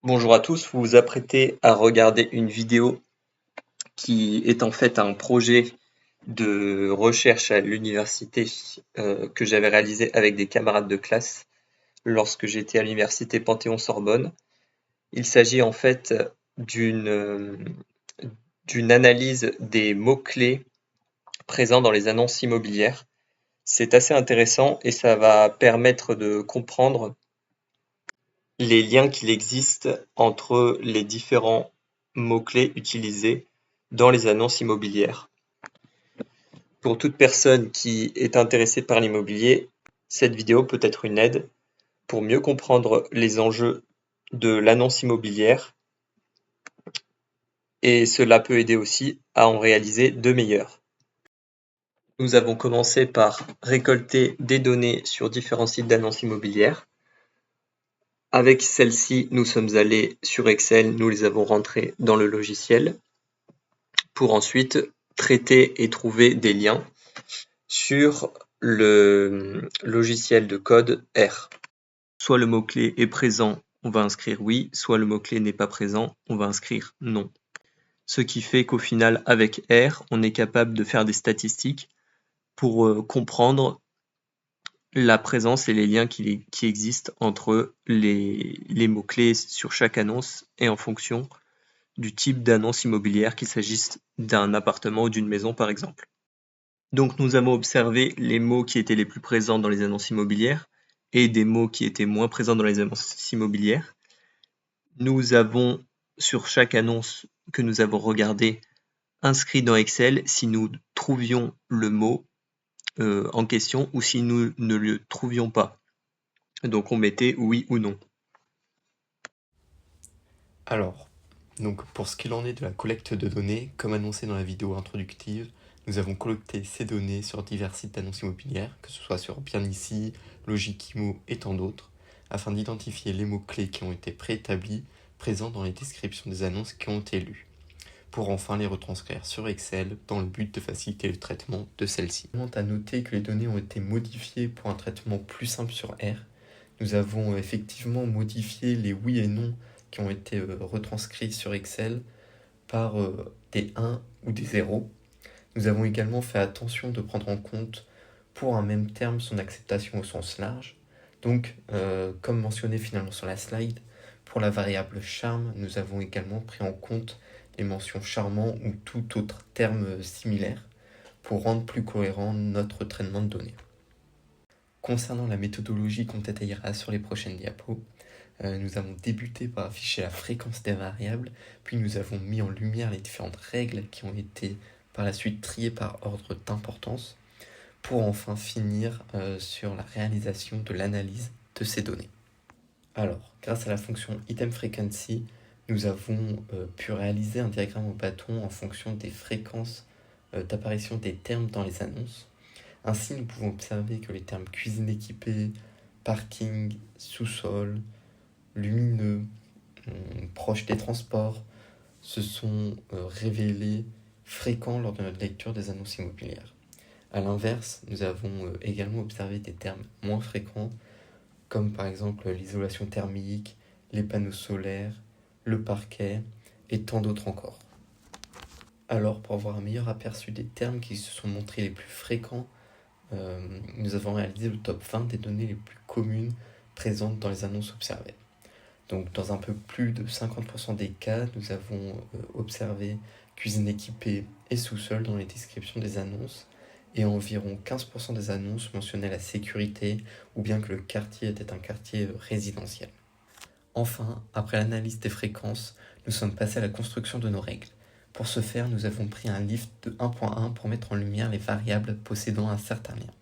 Bonjour à tous, vous vous apprêtez à regarder une vidéo qui est en fait un projet de recherche à l'université que j'avais réalisé avec des camarades de classe lorsque j'étais à l'université Panthéon-Sorbonne. Il s'agit en fait d'une analyse des mots-clés présents dans les annonces immobilières. C'est assez intéressant et ça va permettre de comprendre les liens qu'il existe entre les différents mots-clés utilisés dans les annonces immobilières. Pour toute personne qui est intéressée par l'immobilier, cette vidéo peut être une aide pour mieux comprendre les enjeux de l'annonce immobilière et cela peut aider aussi à en réaliser de meilleures. Nous avons commencé par récolter des données sur différents sites d'annonces immobilières. Avec celles-ci, nous sommes allés sur Excel, nous les avons rentrées dans le logiciel pour ensuite traiter et trouver des liens sur le logiciel de code R. Soit le mot-clé est présent, on va inscrire oui, soit le mot-clé n'est pas présent, on va inscrire non. Ce qui fait qu'au final, avec R, on est capable de faire des statistiques pour comprendre la présence et les liens qui existent entre les mots-clés sur chaque annonce et en fonction du type d'annonce immobilière, qu'il s'agisse d'un appartement ou d'une maison par exemple. Donc nous avons observé les mots qui étaient les plus présents dans les annonces immobilières et des mots qui étaient moins présents dans les annonces immobilières. Nous avons, sur chaque annonce que nous avons regardée, inscrit dans Excel si nous trouvions le mot en question ou si nous ne le trouvions pas. Donc on mettait oui ou non. Alors, pour ce qu'il en est de la collecte de données, comme annoncé dans la vidéo introductive, nous avons collecté ces données sur divers sites d'annonces immobilières, que ce soit sur Bien Ici, Logikimo et tant d'autres, afin d'identifier les mots-clés qui ont été préétablis, présents dans les descriptions des annonces qui ont été lues, pour enfin les retranscrire sur Excel dans le but de faciliter le traitement de celles-ci. Il est à noter que les données ont été modifiées pour un traitement plus simple sur R. Nous avons effectivement modifié les oui et non qui ont été retranscrits sur Excel par des 1 ou des 0. Nous avons également fait attention de prendre en compte pour un même terme son acceptation au sens large. Donc, comme mentionné finalement sur la slide, pour la variable charme, nous avons également pris en compte les mentions charmant ou tout autre terme similaire pour rendre plus cohérent notre traitement de données. Concernant la méthodologie qu'on détaillera sur les prochaines diapos, nous avons débuté par afficher la fréquence des variables, puis nous avons mis en lumière les différentes règles qui ont été par la suite triées par ordre d'importance, pour enfin finir sur la réalisation de l'analyse de ces données. Alors, grâce à la fonction itemFrequency, nous avons pu réaliser un diagramme au bâton en fonction des fréquences d'apparition des termes dans les annonces. Ainsi, nous pouvons observer que les termes cuisine équipée, parking, sous-sol, lumineux, proche des transports, se sont révélés fréquents lors de notre lecture des annonces immobilières. A l'inverse, nous avons également observé des termes moins fréquents, comme par exemple l'isolation thermique, les panneaux solaires, le parquet et tant d'autres encore. Alors, pour avoir un meilleur aperçu des termes qui se sont montrés les plus fréquents, nous avons réalisé le top 20 des données les plus communes présentes dans les annonces observées. Donc, dans un peu plus de 50% des cas, nous avons observé cuisine équipée et sous-sol dans les descriptions des annonces, et environ 15% des annonces mentionnaient la sécurité ou bien que le quartier était un quartier résidentiel. Enfin, après l'analyse des fréquences, nous sommes passés à la construction de nos règles. Pour ce faire, nous avons pris un lift de 1.1 pour mettre en lumière les variables possédant un certain lien.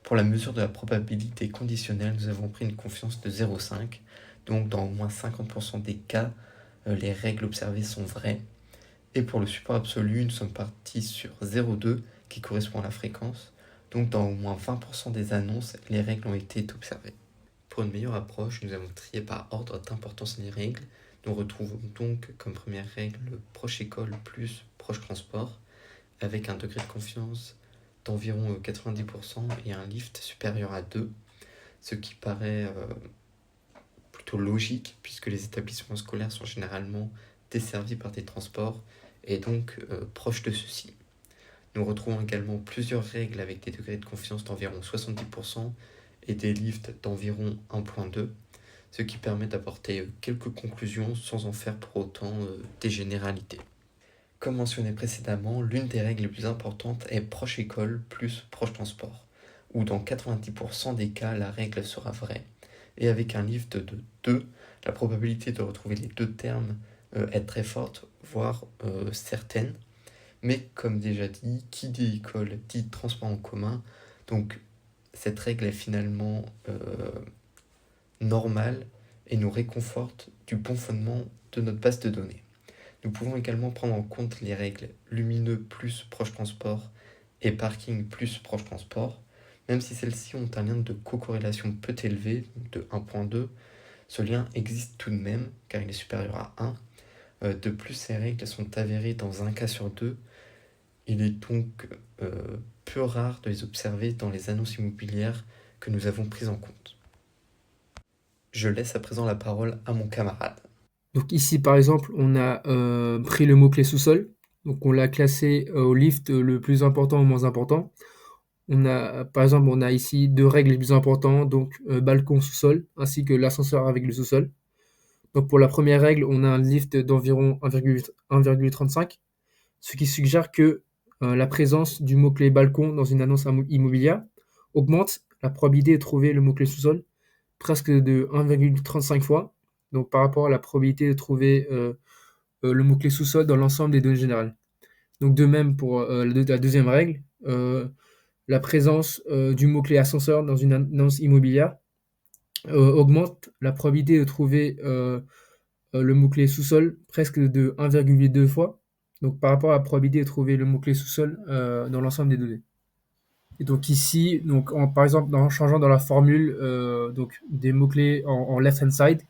Pour la mesure de la probabilité conditionnelle, nous avons pris une confiance de 0,5. Donc dans au moins 50% des cas, les règles observées sont vraies. Et pour le support absolu, nous sommes partis sur 0,2 qui correspond à la fréquence. Donc dans au moins 20% des annonces, les règles ont été observées. Pour une meilleure approche, nous avons trié par ordre d'importance les règles. Nous retrouvons donc comme première règle le proche école plus proche transport, avec un degré de confiance d'environ 90% et un lift supérieur à 2, ce qui paraît plutôt logique, puisque les établissements scolaires sont généralement desservis par des transports et donc proches de ceux-ci. Nous retrouvons également plusieurs règles avec des degrés de confiance d'environ 70% et des lifts d'environ 1.2, ce qui permet d'apporter quelques conclusions sans en faire pour autant des généralités. Comme mentionné précédemment, l'une des règles les plus importantes est proche école plus proche transport, où dans 90% des cas, la règle sera vraie. Et avec un lift de 2, la probabilité de retrouver les deux termes est très forte, voire certaine. Mais comme déjà dit, qui dit école dit transport en commun, donc cette règle est finalement normale et nous réconforte du bon fondement de notre base de données. Nous pouvons également prendre en compte les règles lumineux plus proche transport et parking plus proche transport, même si celles-ci ont un lien de cocorrélation peu élevé, de 1.2, ce lien existe tout de même car il est supérieur à 1. De plus, ces règles sont avérées dans un cas sur deux. Il est donc peu rare de les observer dans les annonces immobilières que nous avons prises en compte. Je laisse à présent la parole à mon camarade. Donc ici, par exemple, on a pris le mot-clé sous-sol. Donc on l'a classé au lift le plus important au moins important. Par exemple, on a ici deux règles les plus importantes, donc balcon sous-sol, ainsi que l'ascenseur avec le sous-sol. Donc pour la première règle, on a un lift d'environ 1,35, ce qui suggère que la présence du mot-clé balcon dans une annonce immobilière augmente la probabilité de trouver le mot-clé sous-sol presque de 1,35 fois, donc par rapport à la probabilité de trouver le mot-clé sous-sol dans l'ensemble des données générales. Donc de même pour la deuxième règle, la présence du mot-clé ascenseur dans une annonce immobilière augmente la probabilité de trouver le mot-clé sous-sol presque de 1,2 fois, donc par rapport à la probabilité de trouver le mot-clé sous-sol dans l'ensemble des données. Et donc ici, donc par exemple, en changeant dans la formule donc des mots-clés en left-hand side,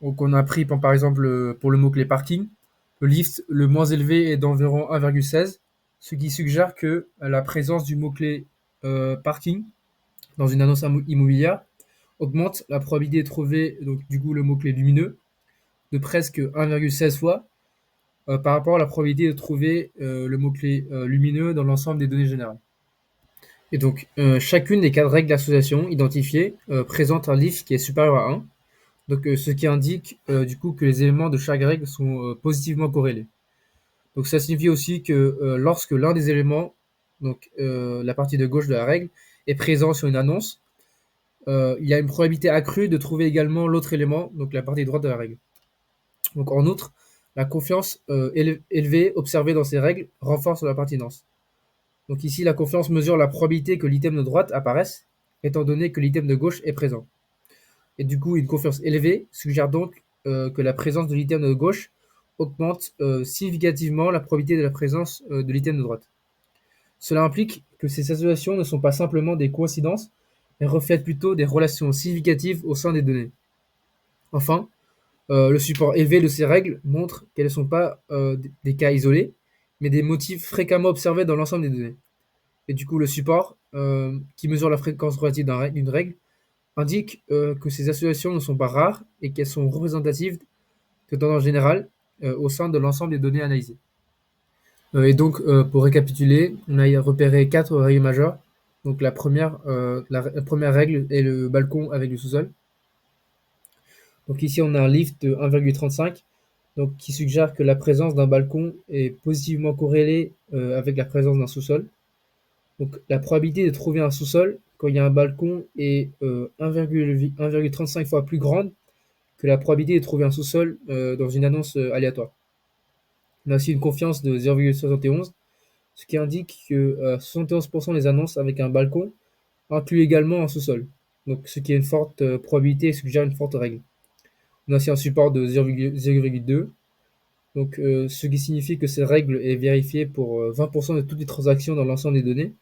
donc on a pris par exemple pour le mot-clé parking, le lift le moins élevé est d'environ 1,16, ce qui suggère que la présence du mot-clé parking dans une annonce immobilière augmente la probabilité de trouver donc du coup le mot-clé lumineux de presque 1,16 fois par rapport à la probabilité de trouver le mot-clé lumineux dans l'ensemble des données générales. Et donc, chacune des quatre règles d'association identifiées présente un lift qui est supérieur à 1, donc, ce qui indique du coup que les éléments de chaque règle sont positivement corrélés. Donc ça signifie aussi que lorsque l'un des éléments, donc la partie de gauche de la règle, est présent sur une annonce, il y a une probabilité accrue de trouver également l'autre élément, donc la partie droite de la règle. Donc en outre, la confiance élevée observée dans ces règles renforce la pertinence. Donc ici, la confiance mesure la probabilité que l'item de droite apparaisse, étant donné que l'item de gauche est présent. Et du coup, une confiance élevée suggère donc que la présence de l'item de gauche augmente significativement la probabilité de la présence de l'item de droite. Cela implique que ces associations ne sont pas simplement des coïncidences, mais reflètent plutôt des relations significatives au sein des données. Enfin, le support élevé de ces règles montre qu'elles ne sont pas des cas isolés, mais des motifs fréquemment observés dans l'ensemble des données. Et du coup, le support, qui mesure la fréquence relative d'une règle, indique que ces associations ne sont pas rares et qu'elles sont représentatives de tendances générales au sein de l'ensemble des données analysées. Et donc, pour récapituler, on a repéré 4 règles majeures. Donc la première règle est le balcon avec le sous-sol. Donc ici, on a un lift de 1,35, donc qui suggère que la présence d'un balcon est positivement corrélée avec la présence d'un sous-sol. Donc la probabilité de trouver un sous-sol quand il y a un balcon est 1,35 fois plus grande que la probabilité de trouver un sous-sol dans une annonce aléatoire. On a aussi une confiance de 0,71, ce qui indique que 71% des annonces avec un balcon incluent également un sous-sol, donc ce qui est une forte probabilité et suggère une forte règle. On a aussi un support de 0,2, donc ce qui signifie que cette règle est vérifiée pour 20% de toutes les transactions dans l'ensemble des données,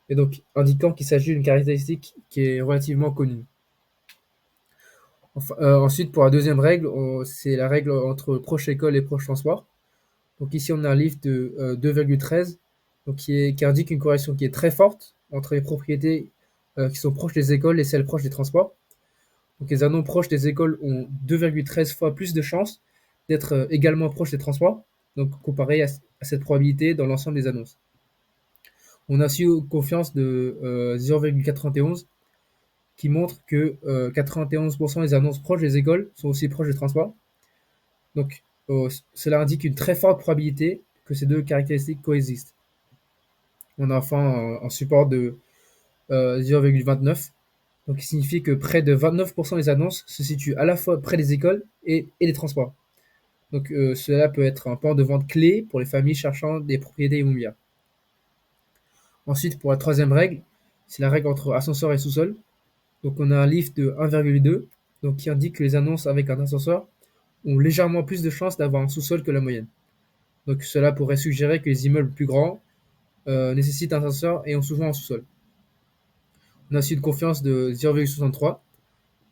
et donc indiquant qu'il s'agit d'une caractéristique qui est relativement connue. Ensuite, pour la deuxième règle, c'est la règle entre proche école et proche transport. Donc ici, on a un lift de 2,13, donc qui indique une corrélation qui est très forte entre les propriétés qui sont proches des écoles et celles proches des transports. Donc les annonces proches des écoles ont 2,13 fois plus de chances d'être également proches des transports, donc comparé à cette probabilité dans l'ensemble des annonces. On a aussi une confiance de 0,91 qui montre que 91% des annonces proches des écoles sont aussi proches des transports. Donc cela indique une très forte probabilité que ces deux caractéristiques coexistent. On a enfin un support de 0,29, donc qui signifie que près de 29% des annonces se situent à la fois près des écoles et des transports. Donc cela peut être un point de vente clé pour les familles cherchant des propriétés immobilières. Ensuite, pour la troisième règle, c'est la règle entre ascenseur et sous-sol. Donc on a un lift de 1,2, donc qui indique que les annonces avec un ascenseur ont légèrement plus de chances d'avoir un sous-sol que la moyenne. Donc cela pourrait suggérer que les immeubles plus grands nécessitent un ascenseur et ont souvent un sous-sol. On a aussi une confiance de 0,63,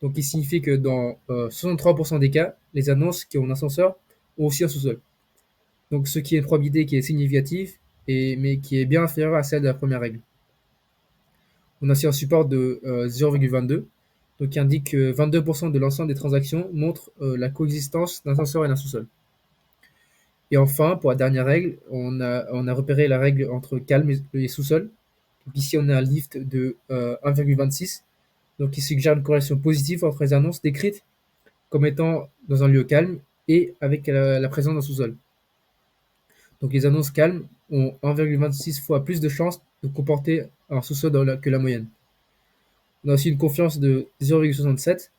donc qui signifie que dans 63% des cas, les annonces qui ont un ascenseur ont aussi un sous-sol. Donc ce qui est une probabilité qui est significative, mais qui est bien inférieure à celle de la première règle. On a aussi un support de 0,22, donc qui indique que 22% de l'ensemble des transactions montrent la coexistence d'un ascenseur et d'un sous-sol. Et enfin, pour la dernière règle, on a repéré la règle entre calme et sous-sol. Donc ici, on a un lift de 1,26, donc qui suggère une corrélation positive entre les annonces décrites comme étant dans un lieu calme et avec la présence d'un sous-sol. Donc les annonces calmes ont 1,26 fois plus de chances de comporter un sous-sol que la moyenne. On a aussi une confiance de 0,67,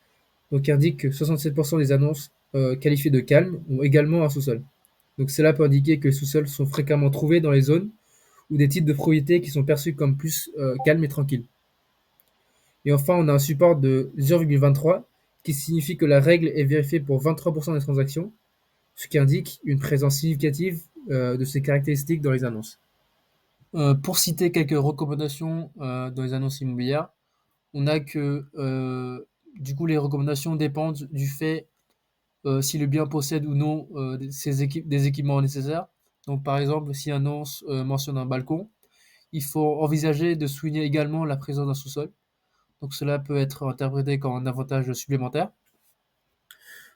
donc qui indique que 67% des annonces qualifiées de calmes ont également un sous-sol. Donc cela peut indiquer que les sous-sols sont fréquemment trouvés dans les zones ou des types de propriétés qui sont perçus comme plus calmes et tranquilles. Et enfin, on a un support de 0,23 qui signifie que la règle est vérifiée pour 23% des transactions, ce qui indique une présence significative de ces caractéristiques dans les annonces. Pour citer quelques recommandations dans les annonces immobilières, on a que du coup les recommandations dépendent du fait si le bien possède ou non des équipements nécessaires. Donc par exemple, si une annonce mentionne un balcon, il faut envisager de souligner également la présence d'un sous-sol. Donc cela peut être interprété comme un avantage supplémentaire.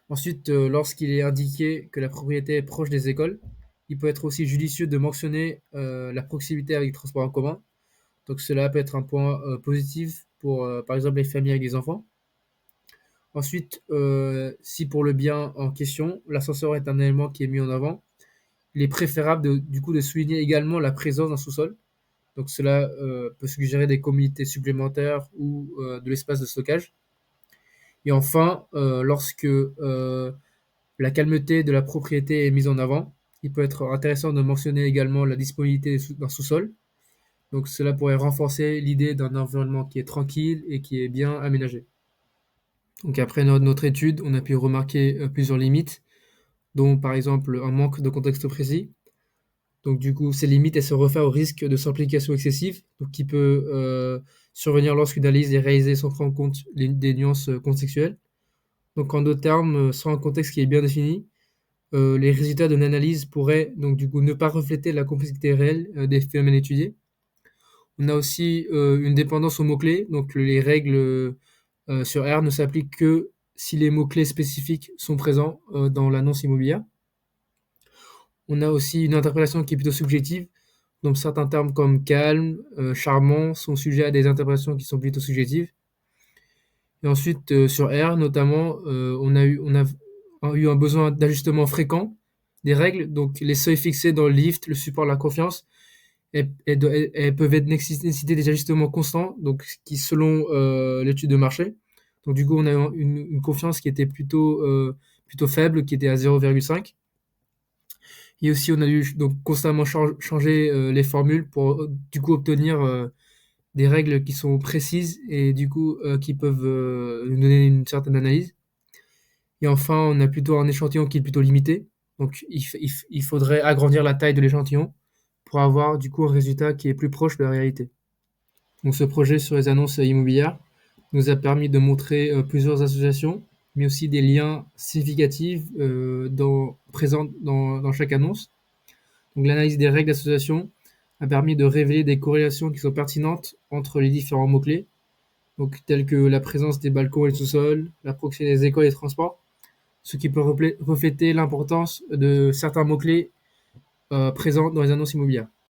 Ensuite, lorsqu'il est indiqué que la propriété est proche des écoles, il peut être aussi judicieux de mentionner la proximité avec les transports en commun. Donc cela peut être un point positif pour, par exemple, les familles avec des enfants. Ensuite, si pour le bien en question, l'ascenseur est un élément qui est mis en avant, il est préférable du coup de souligner également la présence d'un sous-sol. Donc cela peut suggérer des communités supplémentaires ou de l'espace de stockage. Et enfin, lorsque la calmeté de la propriété est mise en avant, il peut être intéressant de mentionner également la disponibilité d'un sous-sol. Donc cela pourrait renforcer l'idée d'un environnement qui est tranquille et qui est bien aménagé. Donc après notre étude, on a pu remarquer plusieurs limites, dont par exemple un manque de contexte précis. Donc du coup, ces limites, elles se réfèrent au risque de simplification excessive, donc qui peut survenir lorsqu'une analyse est réalisée sans prendre en compte des nuances contextuelles. Donc en d'autres termes, sans un contexte qui est bien défini, les résultats d'une analyse pourraient donc du coup ne pas refléter la complexité réelle des phénomènes étudiés. On a aussi une dépendance aux mots-clés, donc les règles sur R ne s'appliquent que si les mots-clés spécifiques sont présents dans l'annonce immobilière. On a aussi une interprétation qui est plutôt subjective, donc certains termes comme calme, charmant sont sujets à des interprétations qui sont plutôt subjectives. Et ensuite, sur R notamment, on a eu un besoin d'ajustement fréquent des règles, donc les seuils fixés dans le lift, le support, la confiance, elles peuvent nécessiter des ajustements constants, donc qui selon l'étude de marché. Donc du coup, on a une confiance qui était plutôt faible, qui était à 0,5. Et aussi, on a dû donc constamment changer les formules pour du coup obtenir des règles qui sont précises et du coup qui peuvent nous donner une certaine analyse. Et enfin, on a plutôt un échantillon qui est plutôt limité. Donc il faudrait agrandir la taille de l'échantillon pour avoir du coup un résultat qui est plus proche de la réalité. Donc ce projet sur les annonces immobilières nous a permis de montrer plusieurs associations, mais aussi des liens significatifs présents dans chaque annonce. Donc l'analyse des règles d'association a permis de révéler des corrélations qui sont pertinentes entre les différents mots-clés. donc tels que la présence des balcons et le sous-sol, la proximité des écoles et des transports, ce qui peut refléter l'importance de certains mots-clés présents dans les annonces immobilières.